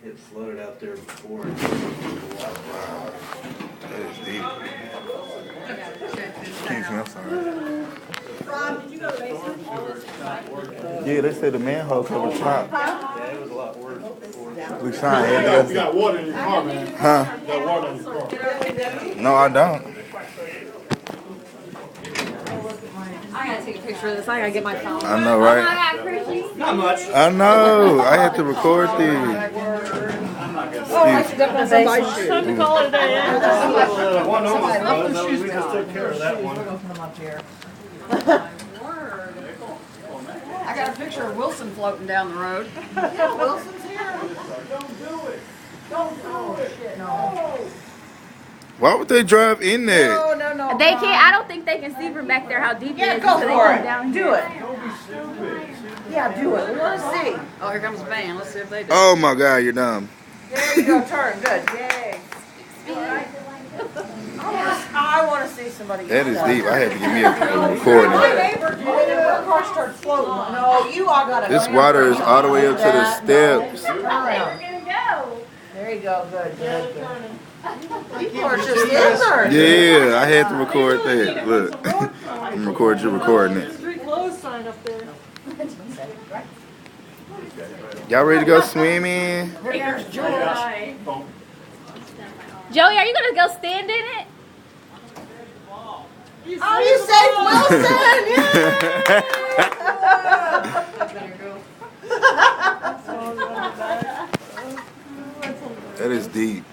It flooded out there before. That is deep. Can't smell something. Ron, did you go to the basement? Yeah, they say the manhole cover top. Yeah, it was a lot worse before. We signed You got water in your car, man. Huh? You got water in your car. No, I don't. I gotta take a picture of this. I gotta get my phone. I know, right? Not much. I know. I had to record these. Oh, I should step on somebody's shoes. One over we just took care of that one. I got a picture of Wilson floating down the road. Yeah, Wilson's here. Don't do it. Don't do it. Shit, no. Why would they drive in there? No. They can't. I don't think they can see from back there how deep it Yeah, is. go until they for come it. down Do here. it. Yeah, do it. We want to see. Oh, here comes the van. Let's see if they do. Oh my God, you're dumb. There you go. Turn. Good. Yay. I want to see somebody. That is deep. I had to give me a My recording. neighbor did it and her car started floating. No, you all got to. This water is all the way up to the steps. Turn around. There you go. Good. People are just in there. Yeah, I had to record that. Look, I'm record you recording it. Y'all ready to go swimming? Here's George. Joey, are you gonna go stand in it? Oh, you saved Wilson! That is deep.